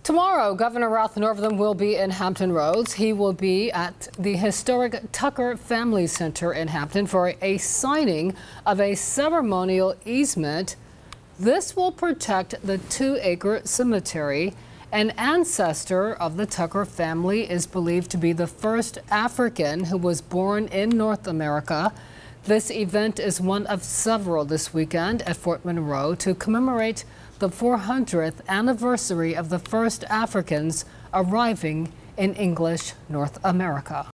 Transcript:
Tomorrow, Governor Northam will be in Hampton Roads. He will be at the historic Tucker Family Center in Hampton for a signing of a ceremonial easement. This will protect the 2-acre cemetery. An ancestor of the Tucker family is believed to be the first African who was born in North America. This event is one of several this weekend at Fort Monroe to commemorate the 400th anniversary of the first Africans arriving in English North America.